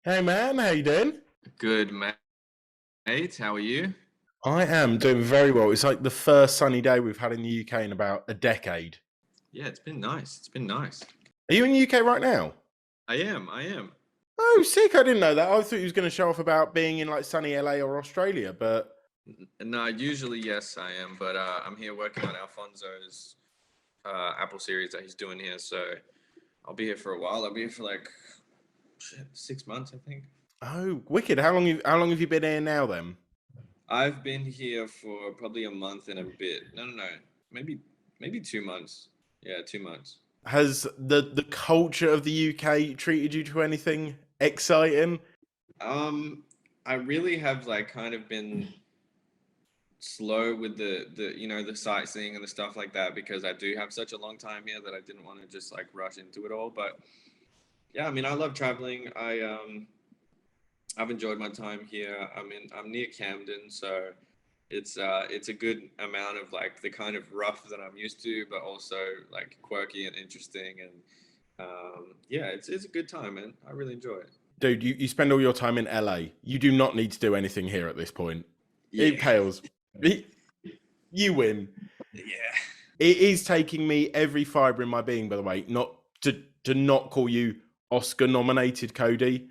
Hey man, how you doing? Good, mate. How are you? I am doing very well. It's like the first sunny day we've had in the UK in about a decade. Yeah, it's been nice. It's been nice. Are you in the UK right now? I am. Oh, sick. I didn't know that. I thought you was going to show off about being in like sunny LA or Australia, but No, usually, yes, I am, but I'm here working on Alfonso's Apple series that he's doing here, so I'll be here for a while. I'll be here for like 6 months, I think. oh, wicked. How long have you been here now then? I've been here for probably a month and a bit. No. Maybe 2 months. Yeah, 2 months. Has the culture of the UK treated you to anything exciting? Um, I really have like kind of been slow with the sightseeing and the stuff like that because I do have such a long time here that I didn't want to just like rush into it all. But yeah, I mean, I love traveling. I've enjoyed my time here. I'm near Camden, so it's a good amount of like the kind of rough that I'm used to, but also like quirky and interesting. And yeah, it's a good time, man. I really enjoy it. Dude, you spend all your time in LA. You do not need to do anything here at this point. It Yeah, pales. You win. yeah. It is taking me every fibre in my being, by the way, not to not call you Oscar nominated Kodi.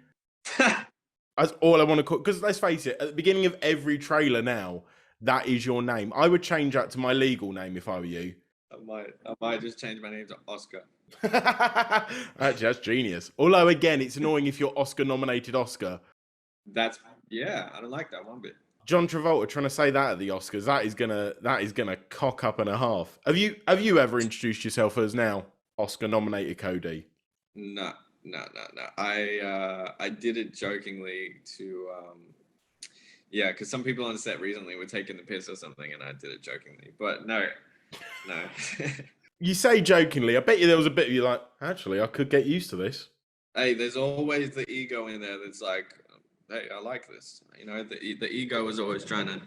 That's all I want to call, because let's face it, at the beginning of every trailer now, that is your name. I would change that to my legal name if I were you. I might just change my name to Oscar. Actually, that's genius. Although again, it's annoying if you're Oscar nominated Oscar. That's yeah. I don't like that one bit. John Travolta trying to say that at the Oscars, that is gonna cock up and a half. Have you ever introduced yourself as now Oscar nominated Kodi? No, no. I did it jokingly to yeah, because some people on set recently were taking the piss or something, and I did it jokingly. But no. You say jokingly. I bet you there was a bit of you like, actually, I could get used to this. Hey, there's always the ego in there that's like, hey, I like this. You know, the ego is always trying to,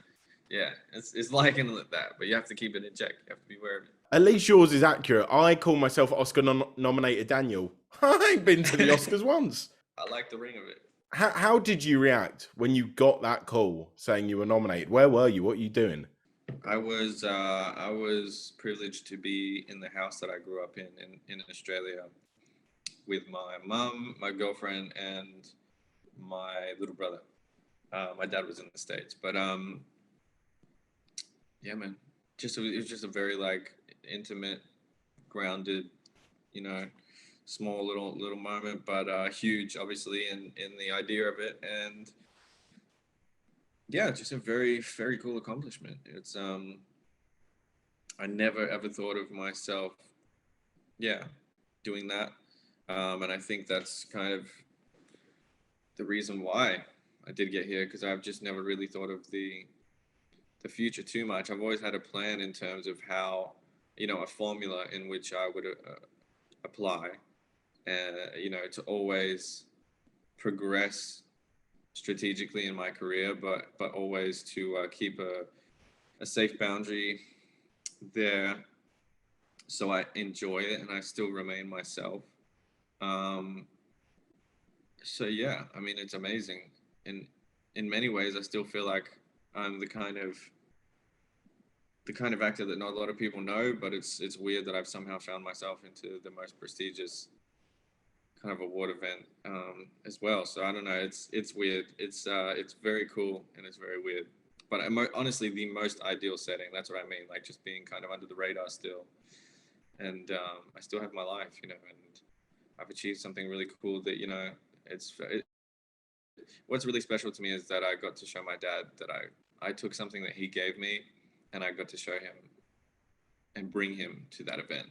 yeah, it's liking it that, but you have to keep it in check. You have to be aware of At least yours is accurate. I call myself Oscar nominated Daniel. I ain't been to the it. Oscars once. I like the ring of it. How did you react when you got that call saying you were nominated? Where were you? What were you doing? I was privileged to be in the house that I grew up in Australia with my mum, my girlfriend, and my little brother. My dad was in the States, but yeah, man, it was just a very like intimate, grounded, you know, small little moment, but huge, obviously, in the idea of it, and yeah, just a very cool accomplishment. It's I never ever thought of myself, yeah, doing that, and I think that's kind of the reason why I did get here because I've just never really thought of the future too much. I've always had a plan in terms of how, a formula in which I would apply, to always progress strategically in my career, but always to keep a safe boundary there, so I enjoy it and I still remain myself. Um, so yeah, I mean, it's amazing. In many ways, I still feel like I'm the kind of actor that not a lot of people know, but it's weird that I've somehow found myself into the most prestigious kind of award event as well. So I don't know. It's weird. It's very cool and it's very weird. But honestly, the most ideal setting. That's what I mean. Like just being kind of under the radar still, and I still have my life, and I've achieved something really cool that what's really special to me is that I got to show my dad that I took something that he gave me, and I got to show him and bring him to that event.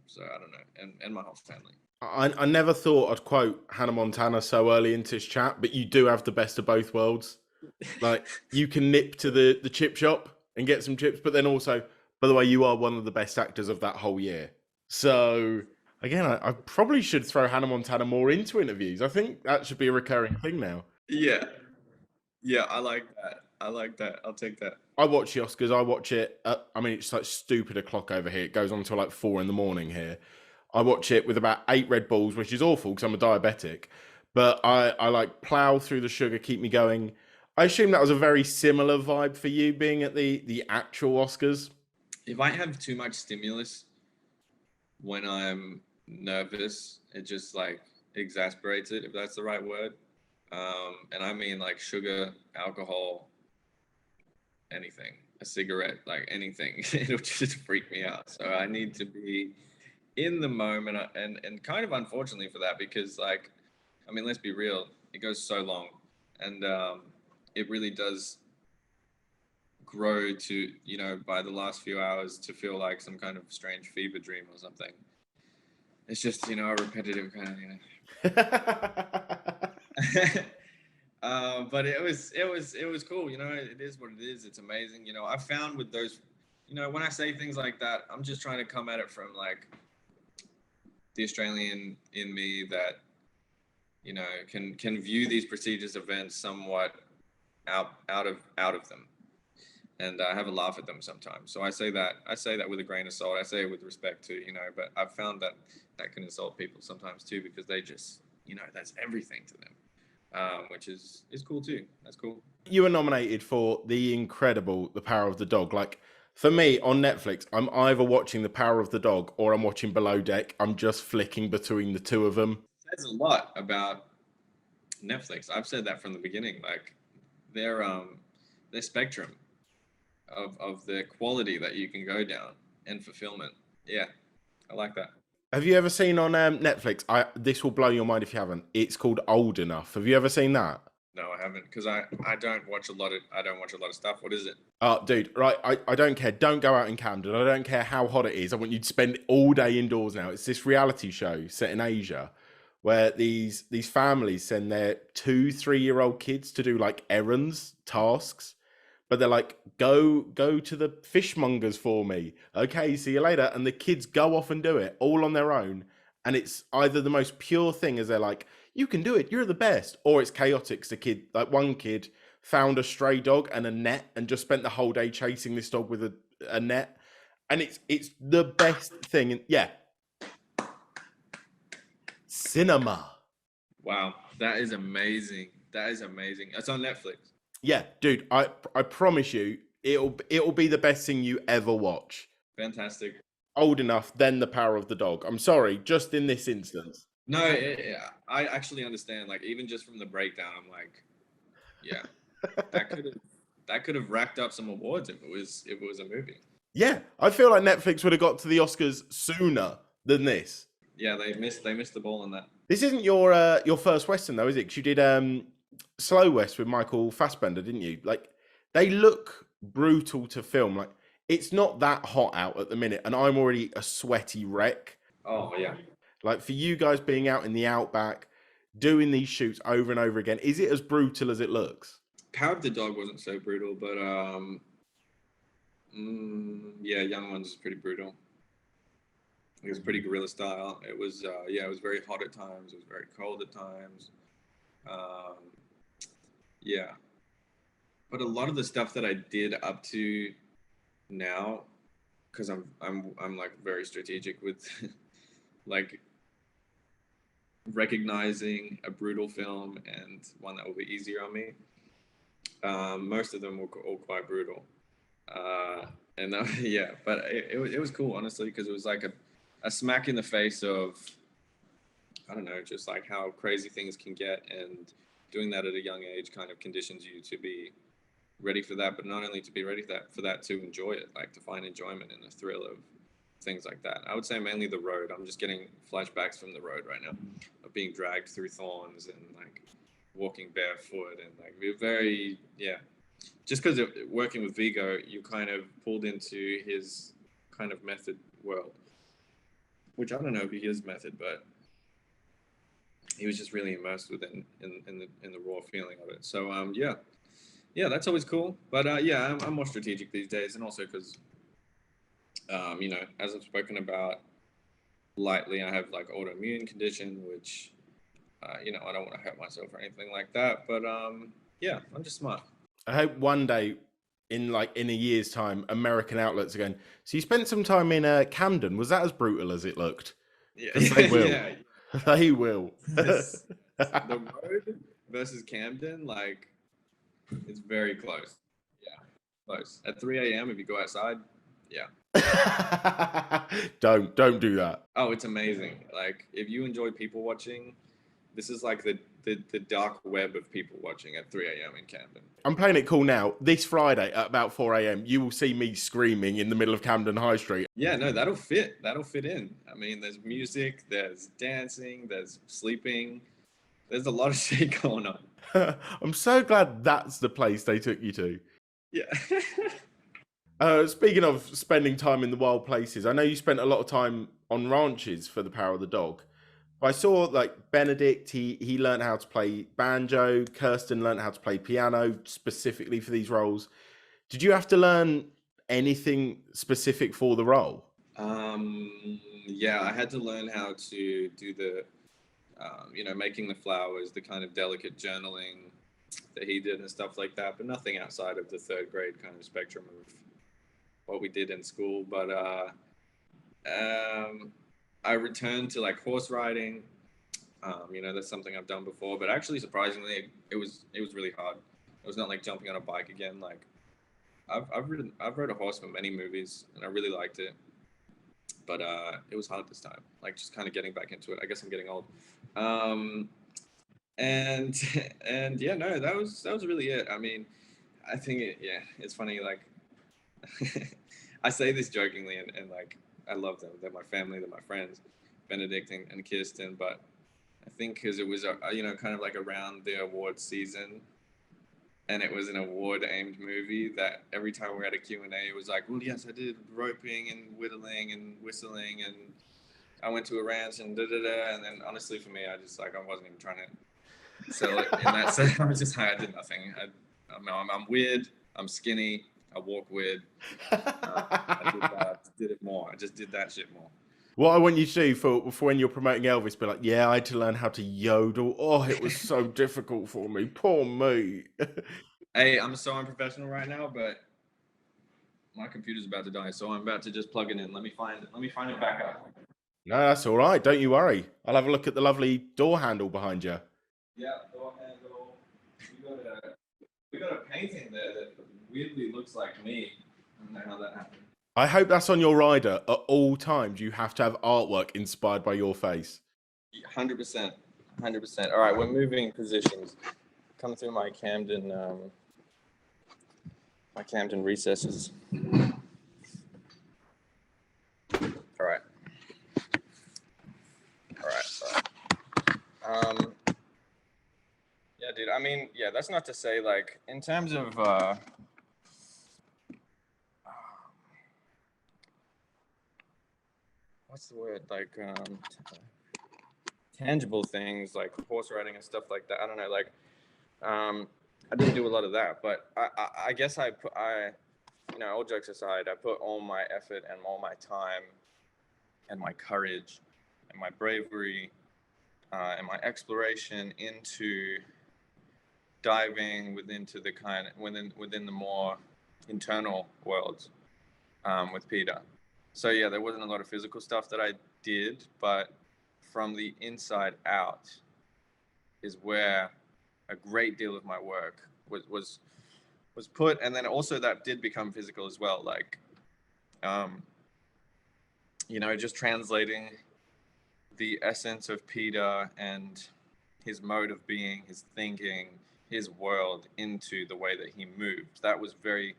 So I don't know, and my whole family. I never thought I'd quote Hannah Montana so early into this chat, but you do have the best of both worlds. Like you can nip to the chip shop and get some chips, but then also, by the way, you are one of the best actors of that whole year. So again, I probably should throw Hannah Montana more into interviews. I think that should be a recurring thing now. Yeah, yeah, I like that. I like that. I'll take that. I watch the Oscars. I watch it. It's like stupid o'clock over here. It goes on till like 4 a.m. here. I watch it with about 8 Red Bulls, which is awful because I'm a diabetic. but I like plow through the sugar, keep me going. I assume that was a very similar vibe for you being at the actual Oscars. If I have too much stimulus when I'm nervous, it just like exasperates it, if that's the right word. And I mean like sugar, alcohol, anything, a cigarette, like anything. It'll just freak me out. So I need to be in the moment, and kind of unfortunately for that, because like, I mean, let's be real, it goes so long, and it really does grow to, you know, by the last few hours to feel like some kind of strange fever dream or something. It's just, you know, a repetitive kind of, you know. But it was cool. You know, it is what it is. It's amazing. You know, I found with those, you know, when I say things like that, I'm just trying to come at it from like the Australian in me that, you know, can view these prestigious events somewhat out of them, and I have a laugh at them sometimes. So I say that with a grain of salt. I say it with respect to, you know, but I've found that can insult people sometimes too, because they just, you know, that's everything to them, which is cool too. That's cool. You were nominated for The Power of the Dog. Like, for me on Netflix, I'm either watching The Power of the Dog or I'm watching Below Deck. I'm just flicking between the two of them. It says a lot about Netflix. I've said that from the beginning. Like, their spectrum of the quality that you can go down and fulfillment. Yeah, I like that. Have you ever seen on Netflix? This will blow your mind if you haven't. It's called Old Enough. Have you ever seen that? No, I haven't, because I don't watch a lot of stuff. What is it? Oh, dude, right. I don't care. Don't go out in Camden. I don't care how hot it is. I want you to spend all day indoors now. It's this reality show set in Asia where these families send their 2-3-year-old kids to do like errands, tasks. But they're like, go to the fishmongers for me. Okay, see you later. And the kids go off and do it all on their own. And it's either the most pure thing as they're like, you can do it, you're the best. Or it's chaotic. The kid, like one kid found a stray dog and a net and just spent the whole day chasing this dog with a net. And it's the best thing. And yeah. Cinema. Wow, that is amazing. It's on Netflix. Yeah, dude, I promise you, it'll be the best thing you ever watch. Fantastic. Old Enough, then The Power of the Dog. I'm sorry, just in this instance. No, I actually understand. Like, even just from the breakdown, I'm like, yeah, that could have racked up some awards if it was a movie. Yeah, I feel like Netflix would have got to the Oscars sooner than this. Yeah, they missed the ball on that. This isn't your first Western though, is it? 'Cause you did Slow West with Michael Fassbender, didn't you? Like, they look brutal to film. Like, it's not that hot out at the minute, and I'm already a sweaty wreck. Oh yeah. Like, for you guys being out in the outback, doing these shoots over and over again, is it as brutal as it looks? Power of the Dog wasn't so brutal, but yeah, Young Ones is pretty brutal. It was pretty guerrilla style. It was it was very hot at times. It was very cold at times. Yeah, but a lot of the stuff that I did up to now, because I'm like very strategic with like recognizing a brutal film and one that will be easier on me. Most of them were all quite brutal, and yeah, but it was cool, honestly, because it was like a smack in the face of, I don't know, just like how crazy things can get, and doing that at a young age kind of conditions you to be ready for that, but not only to be ready for that, to enjoy it, like to find enjoyment in the thrill of things like that. I would say mainly the road. I'm just getting flashbacks from the road right now of being dragged through thorns and like walking barefoot and like very, yeah. Just because working with Vigo, you kind of pulled into his kind of method world, which I don't know if he is method, but he was just really immersed within in the raw feeling of it. So yeah, that's always cool. But yeah, I'm more strategic these days, and also because you know, as I've spoken about lightly, I have like autoimmune condition, which you know, I don't want to hurt myself or anything like that. But yeah, I'm just smart. I hope one day, in a year's time, American outlets are going, so you spent some time in Camden. Was that as brutal as it looked? Yeah, They will. Yeah. They will. The road versus Camden, like, it's very close. Yeah, close. At 3 a.m. if you go outside, yeah. Don't do that. Oh, it's amazing. Like, if you enjoy people watching, this is like the dark web of people watching at 3 a.m. in Camden. I'm playing it cool now. This Friday at about 4 a.m, you will see me screaming in the middle of Camden High Street. Yeah, no, that'll fit. That'll fit in. I mean, there's music, there's dancing, there's sleeping. There's a lot of shit going on. I'm so glad that's the place they took you to. Yeah. Speaking of spending time in the wild places, I know you spent a lot of time on ranches for The Power of the Dog. I saw like Benedict, he learned how to play banjo. Kirsten learned how to play piano specifically for these roles. Did you have to learn anything specific for the role? Yeah, I had to learn how to do the, making the flowers, the kind of delicate journaling that he did and stuff like that, but nothing outside of the third grade kind of spectrum of what we did in school. But I returned to like horse riding. That's something I've done before, but actually surprisingly, it was really hard. It was not like jumping on a bike again. Like I've rode a horse for many movies and I really liked it, but it was hard this time. Like just kind of getting back into it. I guess I'm getting old. And yeah, no, that was really it. I mean, I think it's funny. Like I say this jokingly and like I love them. They're my family. They're my friends, Benedict and Kirsten. But I think because it was kind of like around the award season, and it was an award-aimed movie, that every time we had a Q&A, it was like, well, yes, I did roping and whittling and whistling, and I went to a ranch and da-da-da. And then honestly, for me, I wasn't even trying to sell it in that sense. I did nothing. I'm weird. I'm skinny. I walk weird. I did it more. I just did that shit more. What I want you to do for when you're promoting Elvis, be like, yeah, I had to learn how to yodel. Oh, it was so difficult for me. Poor me. Hey, I'm so unprofessional right now, but my computer's about to die, so I'm about to just plug it in. Let me find it back up. No, that's all right. Don't you worry. I'll have a look at the lovely door handle behind you. Yeah, door handle. We got a painting there that weirdly looks like me. I don't know how that happened. I hope that's on your rider at all times. You have to have artwork inspired by your face. 100%. 100%. All right, we're moving positions. Come through my Camden recesses. All right. Yeah, dude. I mean, yeah, that's not to say like in terms of what's the word? Like tangible things like horse riding and stuff like that. I don't know, like I didn't do a lot of that, but I guess all jokes aside, I put all my effort and all my time and my courage and my bravery and my exploration into diving within the more internal worlds with Peter. So yeah, there wasn't a lot of physical stuff that I did, but from the inside out is where a great deal of my work was put. And then also that did become physical as well. Like, just translating the essence of Peter and his mode of being, his thinking, his world into the way that he moved. That was very,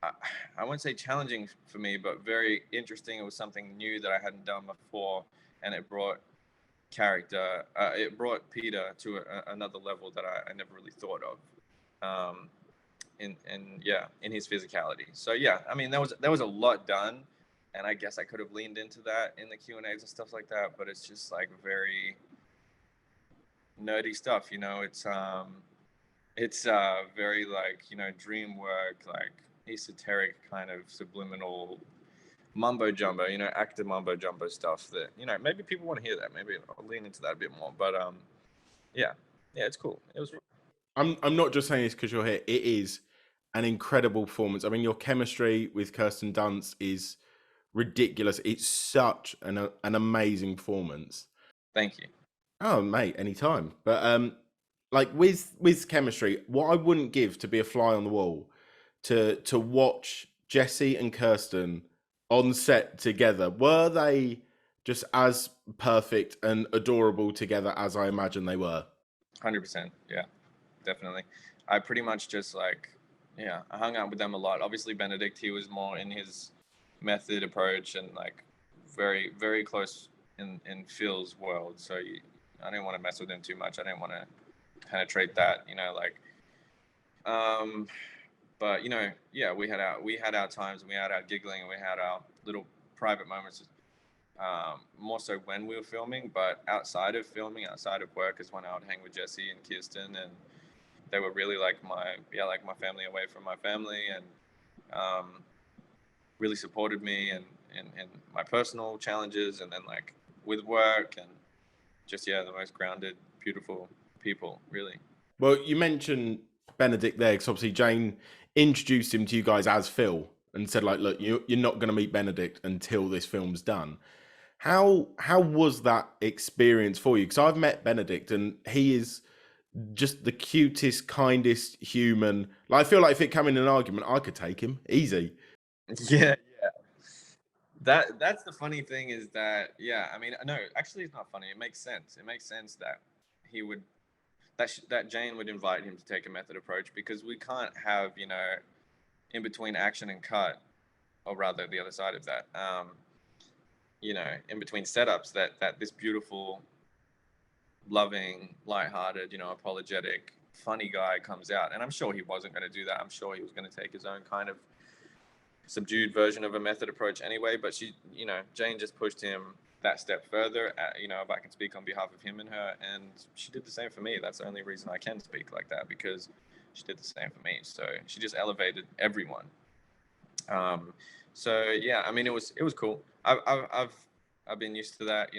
I wouldn't say challenging for me, but very interesting. It was something new that I hadn't done before. And it brought Peter to another level that I never really thought of, in his physicality. So yeah, I mean, there was a lot done, and I guess I could have leaned into that in the Q&As and stuff like that, but it's just like very nerdy stuff, it's very like, dream work, like esoteric kind of subliminal mumbo jumbo, actor mumbo jumbo stuff that, maybe people want to hear that. Maybe I'll lean into that a bit more. But yeah, it's cool. It was. I'm not just saying this because you're here. It is an incredible performance. I mean, your chemistry with Kirsten Dunst is ridiculous. It's such an amazing performance. Thank you. Oh, mate, anytime. But like with chemistry, what I wouldn't give to be a fly on the wall to watch Jesse and Kirsten on set together. Were they just as perfect and adorable together as I imagine they were? 100%. Yeah, definitely. I pretty much just like, yeah, I hung out with them a lot. Obviously, Benedict, he was more in his method approach and like very, very close in Phil's world. So I didn't want to mess with him too much. I didn't want to penetrate that, like, um, but yeah, we had our times, and we had our giggling, and we had our little private moments. More so when we were filming, but outside of filming, outside of work, is when I would hang with Jesse and Kirsten, and they were really like my family away from my family, and really supported me and my personal challenges, and then like with work, and just the most grounded, beautiful people, really. Well, you mentioned Benedict there because obviously Jane introduced him to you guys as Phil and said like, look, you're not going to meet Benedict until this film's done. How was that experience for you? Because I've met Benedict and he is just the cutest, kindest human. Like, I feel like if it came in an argument, I could take him easy. Yeah, yeah. That's the funny thing, is that, yeah, I mean, no, actually it's not funny. It makes sense. It makes sense that he would that Jane would invite him to take a method approach, because we can't have, in between action and cut, or rather the other side of that, in between setups, that this beautiful, loving, lighthearted, apologetic, funny guy comes out. And I'm sure he wasn't going to do that. I'm sure he was going to take his own kind of subdued version of a method approach anyway. But Jane just pushed him that step further. If I can speak on behalf of him and her, and she did the same for me. That's the only reason I can speak like that, because she did the same for me. So she just elevated everyone. So yeah, I mean, it was cool. I've been used to that.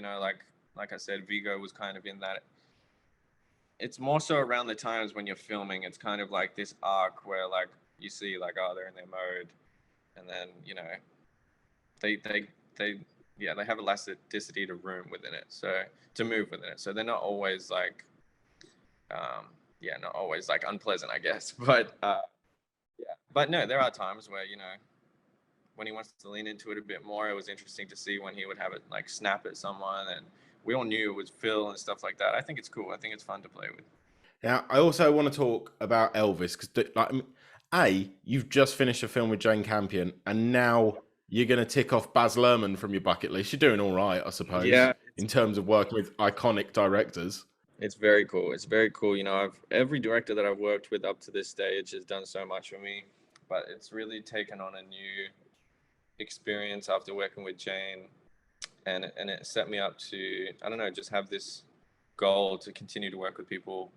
Like I said, Vigo was kind of in that. It's more so around the times when you're filming. It's kind of like this arc where like you see like, oh, they're in their mode, and then they they have elasticity to room within it, so to move within it. So they're not always like not always like unpleasant, I guess. But no, there are times where when he wants to lean into it a bit more. It was interesting to see when he would have it like snap at someone, and we all knew it was Phil and stuff like that. I think it's cool. I think it's fun to play with. Now, I also want to talk about Elvis because, like, you've just finished a film with Jane Campion, and now you're going to tick off Baz Luhrmann from your bucket list. You're doing all right, I suppose, Yeah, in terms of working with iconic directors. it's very cool. It's very cool. Every director that I've worked with up to this stage has done so much for me, but it's really taken on a new experience after working with Jane, and it set me up to, I don't know, just have this goal to continue to work with people.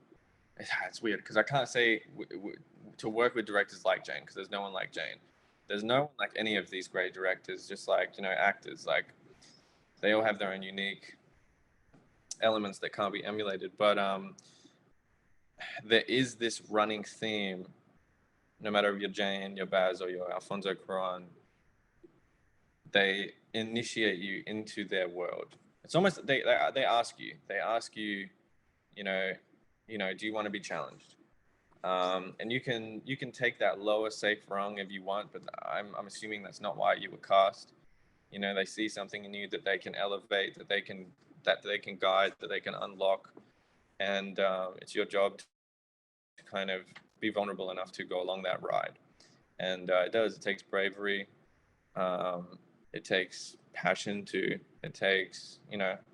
It's weird because I can't say to work with directors like Jane, because there's no one like Jane. There's no one like any of these great directors, just like actors. Like, they all have their own unique elements that can't be emulated. But there is this running theme, no matter if you're Jane, your Baz, or your Alfonso Cuarón, they initiate you into their world. It's almost they ask you, do you want to be challenged? And you can take that lower safe rung if you want, but I'm assuming that's not why you were cast. They see something in you that they can elevate, that they can guide, that they can unlock, and it's your job to kind of be vulnerable enough to go along that ride. And it does. It takes bravery. It takes passion too. It takes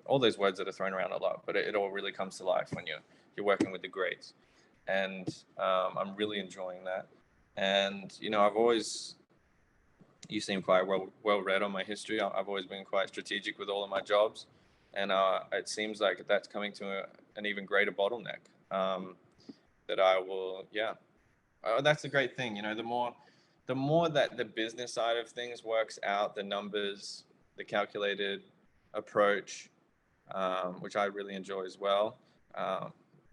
all those words that are thrown around a lot, but it all really comes to life when you're working with the greats. And I'm really enjoying that. And you seem quite well read on my history. I've always been quite strategic with all of my jobs, and it seems like that's coming to an even greater bottleneck. That I will, yeah. That's a great thing. The more that the business side of things works out, the numbers, the calculated approach, which I really enjoy as well.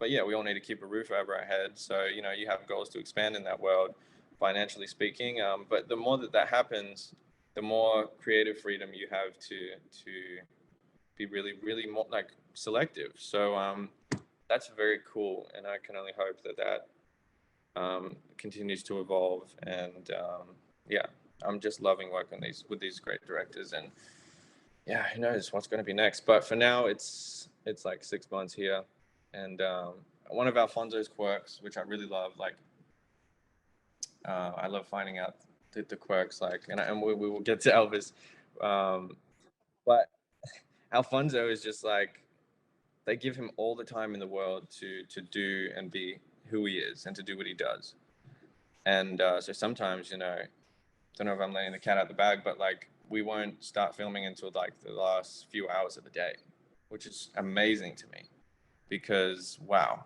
But yeah, we all need to keep a roof over our head. So, you have goals to expand in that world, financially speaking. But the more that happens, the more creative freedom you have to be really, really more like selective. So that's very cool, and I can only hope that continues to evolve. And yeah, I'm just loving working with these great directors, and yeah, who knows what's going to be next. But for now, it's like 6 months here, and one of Alfonso's quirks, which I really love, like I love finding out the quirks, like, and we will get to Elvis, but Alfonso is just like, they give him all the time in the world to do and be who he is and to do what he does. And so sometimes, you know, don't know if I'm letting the cat out the bag, but like we won't start filming until like the last few hours of the day, which is amazing to me because wow,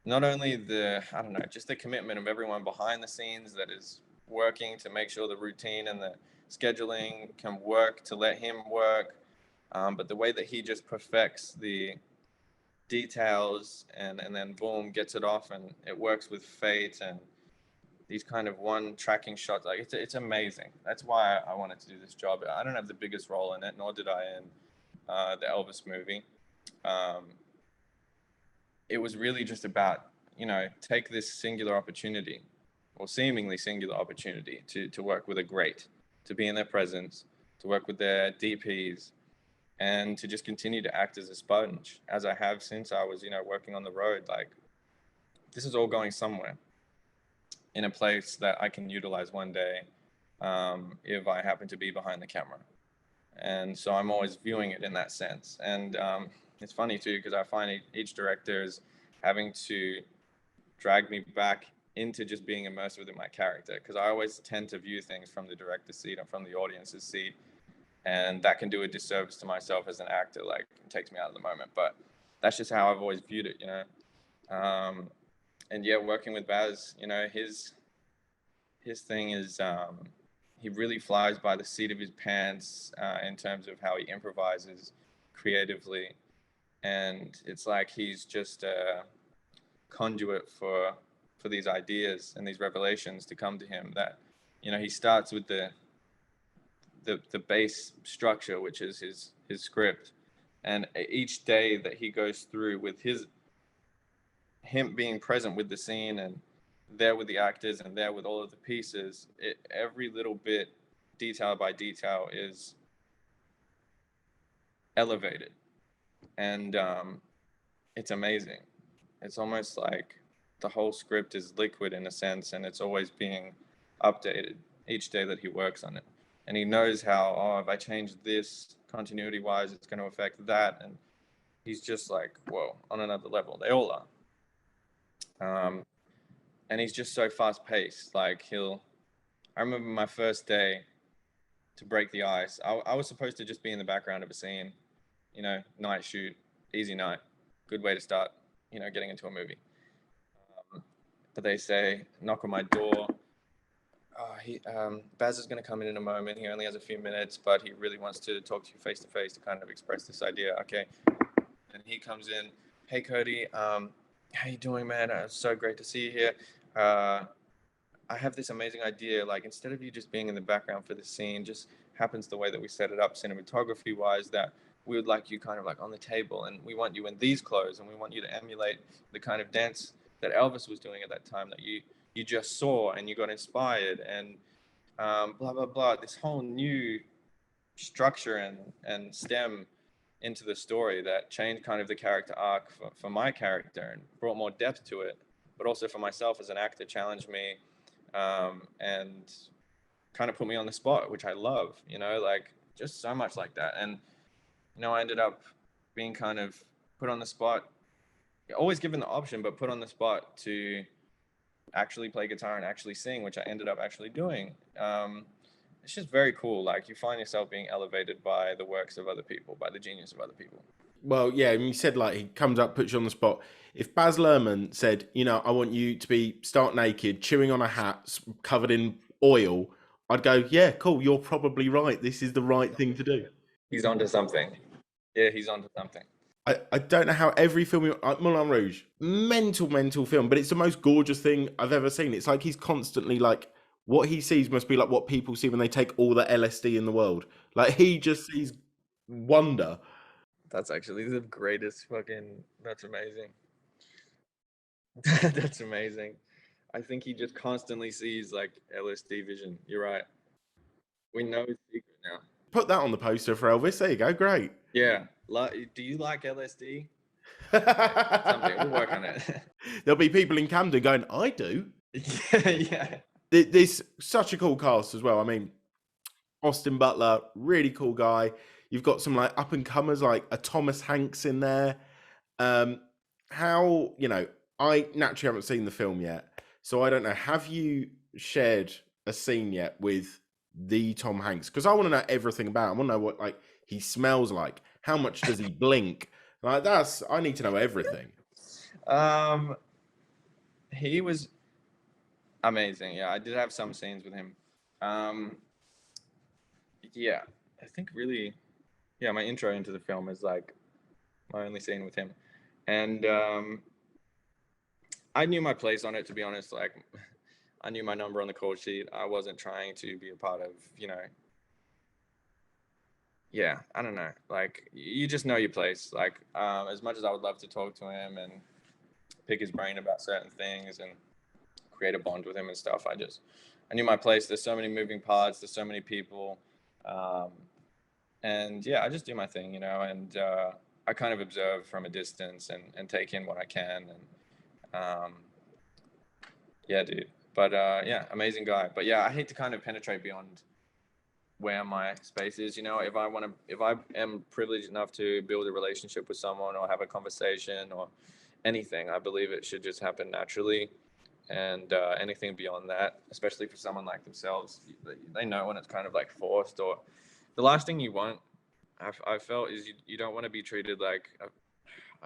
not only I don't know, just the commitment of everyone behind the scenes that is working to make sure the routine and the scheduling can work to let him work, but the way that he just perfects the details and then boom, gets it off, and it works with fate and these kind of one tracking shots. Like it's amazing. That's why I wanted to do this job. I don't have the biggest role in it, nor did I in the Elvis movie. It was really just about, you know, take this singular opportunity or seemingly singular opportunity to work with a great, to be in their presence, to work with their DPs, and to just continue to act as a sponge, as I have since I was, you know, working on the road. Like, this is all going somewhere in a place that I can utilize one day if I happen to be behind the camera. And so I'm always viewing it in that sense. And it's funny too, because I find each director is having to drag me back into just being immersed within my character, because I always tend to view things from the director's seat and from the audience's seat, and that can do a disservice to myself as an actor. Like, it takes me out of the moment, but that's just how I've always viewed it, you know. And yeah, working with Baz, you know, his thing is he really flies by the seat of his pants in terms of how he improvises creatively, and it's like he's just a conduit for these ideas and these revelations to come to him. That, you know, he starts with the base structure, which is his script, and each day that he goes through with him being present with the scene and there with the actors and there with all of the pieces, every little bit, detail by detail, is elevated, and it's amazing. It's almost like the whole script is liquid in a sense, and it's always being updated each day that he works on it. And he knows how, oh, if I change this continuity wise, it's going to affect that. And he's just like, whoa, on another level. They all are. And he's just so fast paced. Like, I remember my first day to break the ice. I was supposed to just be in the background of a scene, you know, night shoot, easy night, good way to start, you know, getting into a movie. But they say, knock on my door. Baz is going to come in a moment. He only has a few minutes, but he really wants to talk to you face to face to kind of express this idea. Okay. And he comes in, hey, Kodi, how you doing, man? It's so great to see you here. I have this amazing idea. Like, instead of you just being in the background for the scene, just happens the way that we set it up cinematography wise, that we would like you kind of like on the table, and we want you in these clothes, and we want you to emulate the kind of dance that Elvis was doing at that time that you just saw and you got inspired, and blah, blah, blah. This whole new structure and stem into the story that changed kind of the character arc for my character and brought more depth to it, but also for myself as an actor, challenged me and kind of put me on the spot, which I love, you know, like just so much like that. And, you know, I ended up being kind of put on the spot, always given the option, but put on the spot to actually play guitar and actually sing, which I ended up actually doing. It's just very cool. Like, you find yourself being elevated by the works of other people, by the genius of other people. Well, yeah, and you said like he comes up, puts you on the spot. If Baz Luhrmann said, you know, I want you to be stark naked, chewing on a hat covered in oil, I'd go, yeah, cool, you're probably right. This is the right thing to do. He's onto something. Yeah, he's onto something. I don't know how every film, like Moulin Rouge, mental film, but it's the most gorgeous thing I've ever seen. It's like he's constantly like, what he sees must be like what people see when they take all the LSD in the world. Like, he just sees wonder. That's actually the greatest fucking. That's amazing. That's amazing. I think he just constantly sees like LSD vision. You're right. We know his secret now. Put that on the poster for Elvis. There you go. Great. Yeah. Do you like LSD? Something. We'll work on it. There'll be people in Camden going, I do. Yeah. There's such a cool cast as well. I mean, Austin Butler, really cool guy. You've got some like up and comers like a Thomas Hanks in there. How, I naturally haven't seen the film yet, so I don't know. Have you shared a scene yet with the Tom Hanks? Because I want to know everything about him. I want to know what like he smells like. How much does he blink? Like I need to know everything. He was amazing. Yeah, I did have some scenes with him. Yeah, I think really, yeah, my intro into the film is like my only scene with him. And I knew my place on it, to be honest. Like, I knew my number on the call sheet. I wasn't trying to be a part of, yeah, I don't know. Like, you just know your place. Like, as much as I would love to talk to him and pick his brain about certain things and create a bond with him and stuff, I knew my place. There's so many moving parts. There's so many people. And yeah, I just do my thing, and I kind of observe from a distance and take in what I can. And yeah, dude. But yeah, amazing guy. But yeah, I hate to kind of penetrate beyond where my space is. If I am privileged enough to build a relationship with someone or have a conversation or anything, I believe it should just happen naturally. And anything beyond that, especially for someone like themselves, they know when it's kind of like forced. Or the last thing you want, I felt, is you don't want to be treated like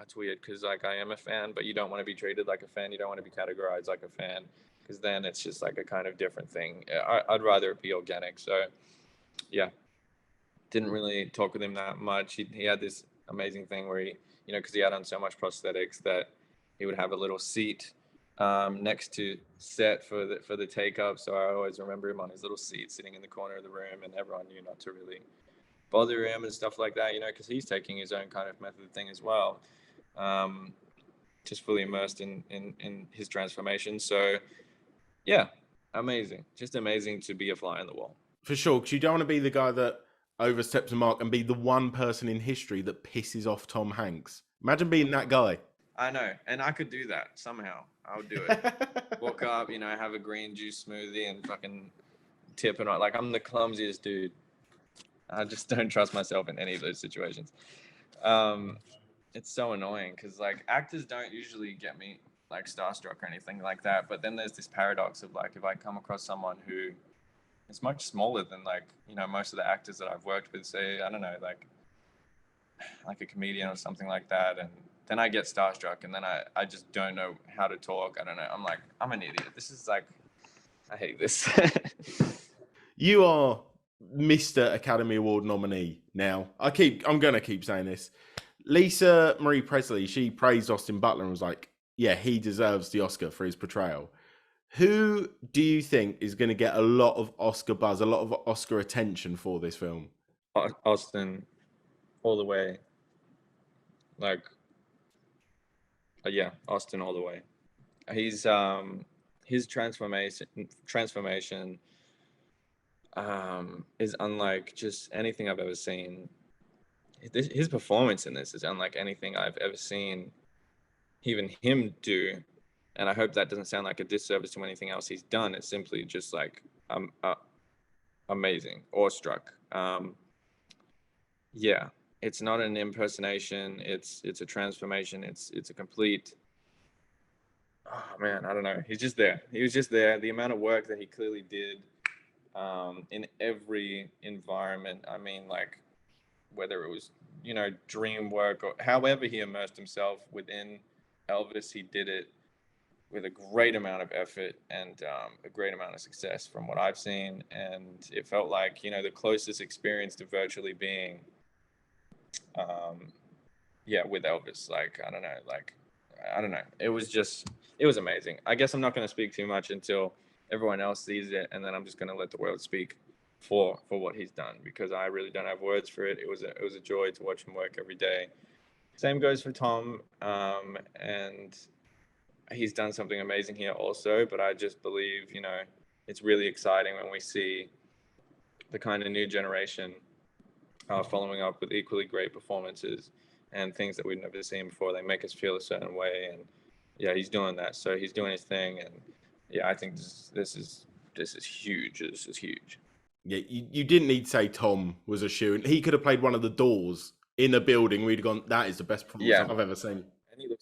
it's weird because like I am a fan, but you don't want to be treated like a fan. You don't want to be categorized like a fan, because then it's just like a kind of different thing. I'd rather it be organic. So yeah, didn't really talk with him that much. He had this amazing thing where he, because he had on so much prosthetics, that he would have a little seat next to set for the take up. So I always remember him on his little seat sitting in the corner of the room, and everyone knew not to really bother him and stuff like that, because he's taking his own kind of method thing as well. Just fully immersed in his transformation. So yeah, amazing. Just amazing to be a fly on the wall. For sure, because you don't want to be the guy that oversteps a mark and be the one person in history that pisses off Tom Hanks. Imagine being that guy. I know, and I could do that somehow. I would do it. Walk up, have a green juice smoothie and fucking tip and like I'm the clumsiest dude. I just don't trust myself in any of those situations. It's so annoying because like actors don't usually get me like starstruck or anything like that. But then there's this paradox of like, if I come across someone who is much smaller than like, most of the actors that I've worked with, say, I don't know, like a comedian or something like that. And then I get starstruck and then I just don't know how to talk. I don't know. I'm like, I'm an idiot. This is like, I hate this. You are Mr. Academy Award nominee now. I'm going to keep saying this. Lisa Marie Presley, she praised Austin Butler and was like, yeah, he deserves the Oscar for his portrayal. Who do you think is going to get a lot of Oscar buzz, a lot of Oscar attention for this film? Austin, all the way. Like, yeah, Austin all the way. He's his transformation is unlike just anything I've ever seen. His performance in this is unlike anything I've ever seen even him do. And I hope that doesn't sound like a disservice to anything else he's done. It's simply just like amazing, awestruck. Yeah, it's not an impersonation. It's a transformation. It's a complete. Oh man, I don't know. He's just there. He was just there. The amount of work that he clearly did in every environment. I mean, like whether it was dream work or however he immersed himself within Elvis, he did it with a great amount of effort and a great amount of success from what I've seen. And it felt like, the closest experience to virtually being, with Elvis. Like, I don't know. It was amazing. I guess I'm not going to speak too much until everyone else sees it. And then I'm just going to let the world speak for what he's done, because I really don't have words for it. It was a joy to watch him work every day. Same goes for Tom, and he's done something amazing here also. But I just believe, it's really exciting when we see the kind of new generation following up with equally great performances and things that we've never seen before. They make us feel a certain way, and yeah, he's doing that. So he's doing his thing, and yeah, I think this is huge. This is huge. Yeah, you didn't need to say Tom was a shoe. He could have played one of the doors in a building. We'd have gone, that is the best performance I've ever seen.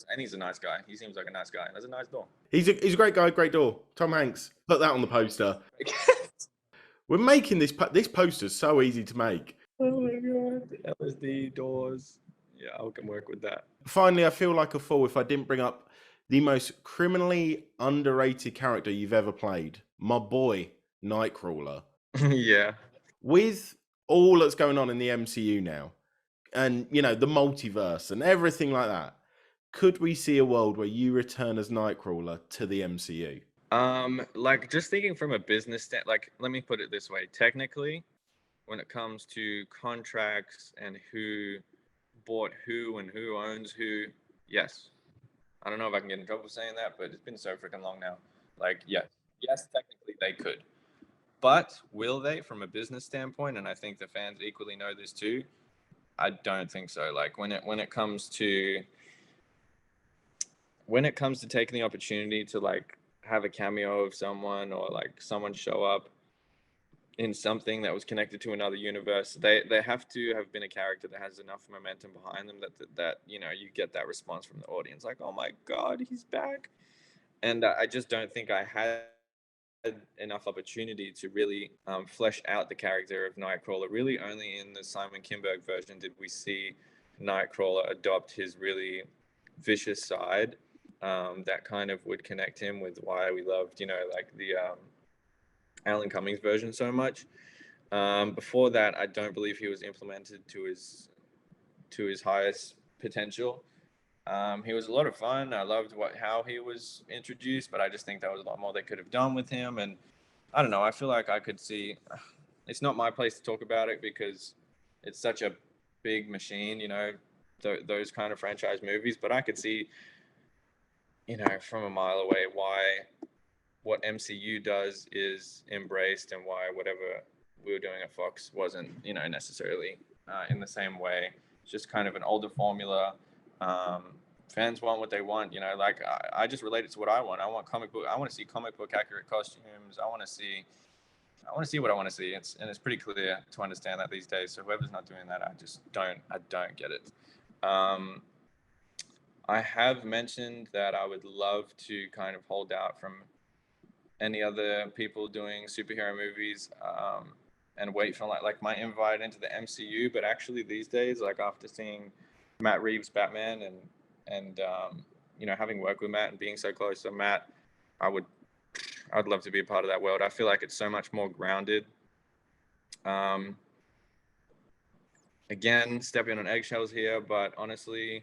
And he's a nice guy. He seems like a nice guy. And there's a nice door. He's a great guy, great door. Tom Hanks. Put that on the poster. We're making this poster's so easy to make. Oh my god. The LSD doors. Yeah, I can work with that. Finally, I feel like a fool if I didn't bring up the most criminally underrated character you've ever played. My boy, Nightcrawler. Yeah. With all that's going on in the MCU now, and the multiverse and everything like that, could we see a world where you return as Nightcrawler to the MCU? Like, just thinking from a business let me put it this way. Technically, when it comes to contracts and who bought who and who owns who, yes. I don't know if I can get in trouble for saying that, but it's been so freaking long now. Yes, technically they could. But will they, from a business standpoint? And I think the fans equally know this too. I don't think so. Like when it comes to taking the opportunity to like have a cameo of someone, or like someone show up in something that was connected to another universe, they have to have been a character that has enough momentum behind them that you get that response from the audience, like, oh my god, he's back. And I just don't think I had enough opportunity to really flesh out the character of Nightcrawler. Really only in the Simon Kinberg version did we see Nightcrawler adopt his really vicious side, that kind of would connect him with why we loved the Alan Cummings version so much. Before that, I don't believe he was implemented to his highest potential. He was a lot of fun. I loved how he was introduced, but I just think there was a lot more they could have done with him. And I don't know, I feel like I could see, it's not my place to talk about it because it's such a big machine, those kind of franchise movies, but I could see, from a mile away why what MCU does is embraced, and why whatever we were doing at Fox wasn't, necessarily in the same way. It's just kind of an older formula. Fans want what they want, I just relate it to what I want. I want I want to see comic book accurate costumes. I want to see what I want to see. It's pretty clear to understand that these days. So whoever's not doing that, I don't get it. I have mentioned that I would love to kind of hold out from any other people doing superhero movies, and wait for like my invite into the MCU. But actually these days, like after seeing Matt Reeves' Batman and having worked with Matt and being so close to Matt, I'd love to be a part of that world. I feel like it's so much more grounded. Again, stepping on eggshells here, but honestly,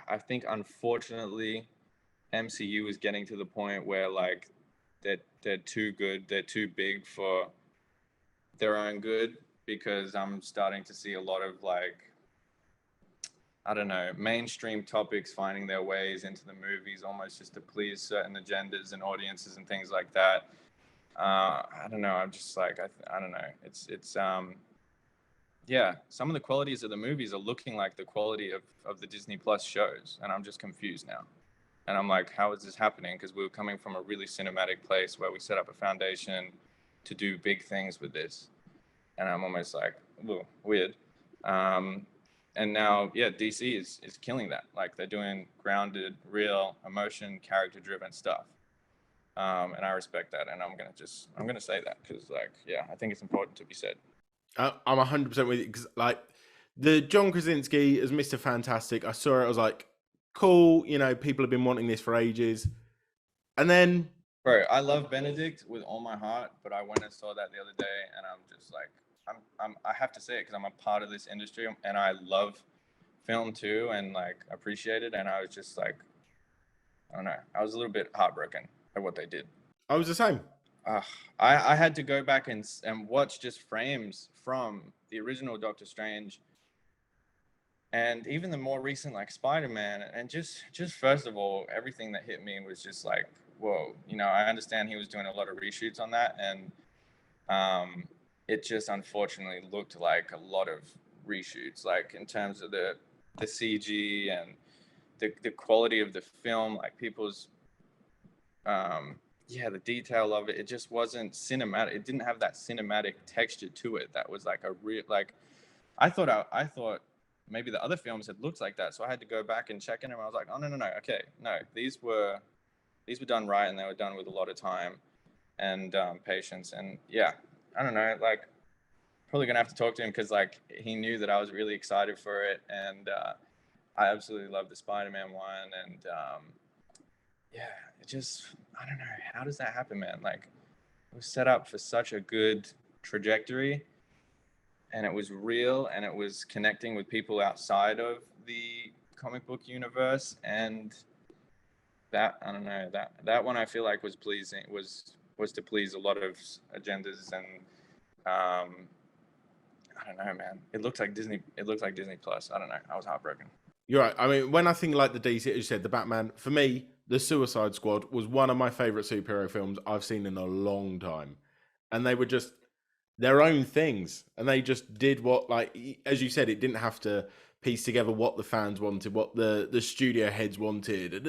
I think unfortunately MCU is getting to the point where like they're too good, they're too big for their own good, because I'm starting to see a lot of like, I don't know, mainstream topics finding their ways into the movies almost just to please certain agendas and audiences and things like that. I don't know. I'm just like, I don't know. It's yeah, some of the qualities of the movies are looking like the quality of the Disney Plus shows, and I'm just confused now. And I'm like, how is this happening? Because we were coming from a really cinematic place where we set up a foundation to do big things with this. And I'm almost like, ooh, weird. And now, yeah, DC is killing that. Like they're doing grounded, real, emotion, character-driven stuff. And I respect that. And I'm gonna say that because, like, yeah, I think it's important to be said. I'm 100% with you, because like the John Krasinski as Mr. Fantastic, I saw it, I was like, cool, people have been wanting this for ages. And then, bro, I love Benedict with all my heart, but I went and saw that the other day, and I'm just like, I have to say it because I'm a part of this industry, and I love film too, and like appreciate it. And I was just like, I don't know, I was a little bit heartbroken at what they did. I was the same. I had to go back and watch just frames from the original Doctor Strange, and even the more recent like Spider-Man, and just first of all, everything that hit me was just like, whoa. You know, I understand he was doing a lot of reshoots on that, and it just unfortunately looked like a lot of reshoots, like in terms of the CG and the quality of the film, like people's the detail of it. It just wasn't cinematic. It didn't have that cinematic texture to it. That was like a real, like, I thought maybe the other films had looked like that. So I had to go back and check in, and I was like, oh no, okay, no, these were done right, and they were done with a lot of time and patience. And yeah, I don't know, like, probably gonna have to talk to him, because like he knew that I was really excited for it, and I absolutely love the Spider-Man one, and it just, I don't know, how does that happen, man? Like, it was set up for such a good trajectory, and it was real, and it was connecting with people outside of the comic book universe, and that, I don't know, that one I feel like was pleasing, was to please a lot of agendas, and I don't know, man. It looked like Disney Plus. I don't know. I was heartbroken. You're right. I mean, when I think like the DC, as you said, the Batman, for me, the Suicide Squad was one of my favorite superhero films I've seen in a long time. And they were just their own things. And they just did what, like, as you said, it didn't have to piece together what the fans wanted, what the studio heads wanted.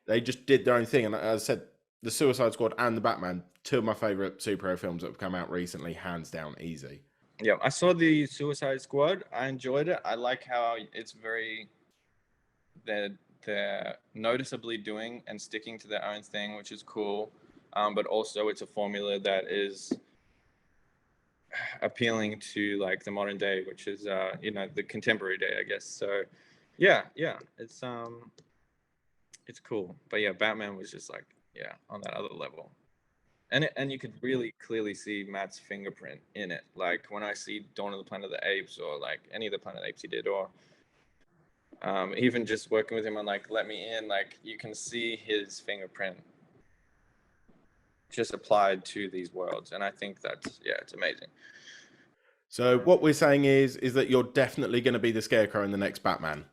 They just did their own thing. And as I said, the Suicide Squad and the Batman, two of my favorite superhero films that have come out recently, hands down, easy. Yeah, I saw the Suicide Squad. I enjoyed it. I like how it's very, they're noticeably doing and sticking to their own thing, which is cool. But also it's a formula that is appealing to like the modern day, which is the contemporary day, I guess. So yeah, it's cool. But yeah, Batman was just like, on that other level. And you could really clearly see Matt's fingerprint in it. Like when I see Dawn of the Planet of the Apes, or like any of the Planet of the Apes he did, or even just working with him on like Let Me In, like you can see his fingerprint just applied to these worlds. And I think that's, it's amazing. So what we're saying is that you're definitely going to be the Scarecrow in the next Batman.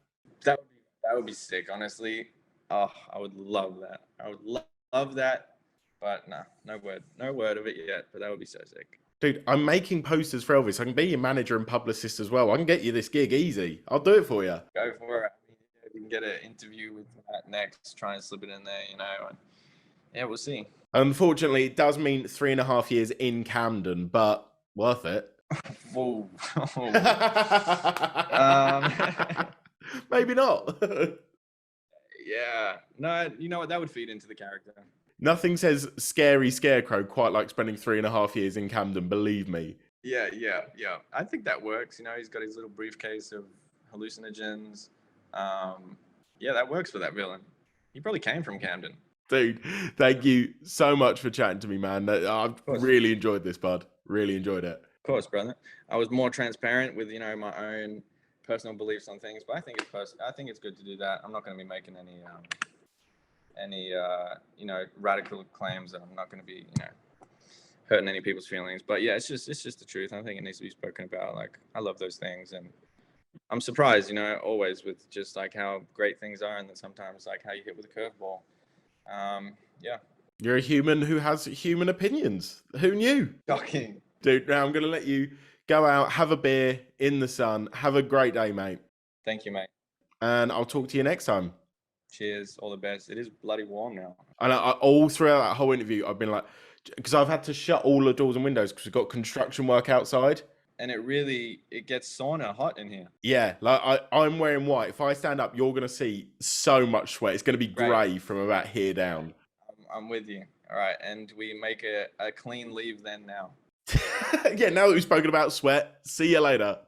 That would be sick, honestly. Oh, I would love that. I would love that. But no word of it yet. But that would be so sick. Dude, I'm making posters for Elvis. I can be your manager and publicist as well. I can get you this gig easy. I'll do it for you. Go for it. I mean, we can get an interview with Matt next. Try and slip it in there, And, we'll see. Unfortunately, it does mean 3.5 years in Camden, but worth it. Whoa. Maybe not. Yeah. No, you know what? That would feed into the character. Nothing says scary Scarecrow quite like spending 3.5 years in Camden, believe me. Yeah. I think that works. He's got his little briefcase of hallucinogens. That works for that villain. He probably came from Camden. Dude, thank you so much for chatting to me, man. I've really enjoyed this, bud. Really enjoyed it. Of course, brother. I was more transparent with, my own personal beliefs on things, but I think it's good to do that. I'm not going to be making any radical claims that I'm not going to be, hurting any people's feelings. But yeah, it's just the truth. I think it needs to be spoken about. Like, I love those things, and I'm surprised, always with just like how great things are, and then sometimes like how you hit with a curveball. You're a human who has human opinions. Who knew? Shocking. Dude, now I'm going to let you go out, have a beer in the sun. Have a great day, mate. Thank you, mate. And I'll talk to you next time. Cheers. All the best. It is bloody warm now. And all throughout that whole interview, I've been like, because I've had to shut all the doors and windows because we've got construction work outside. And it gets sauna hot in here. Yeah, like I'm wearing white. If I stand up, you're going to see so much sweat. It's going to be grey from about here down. I'm with you. All right. And we make a clean leave then now. Yeah, now that we've spoken about sweat, see you later.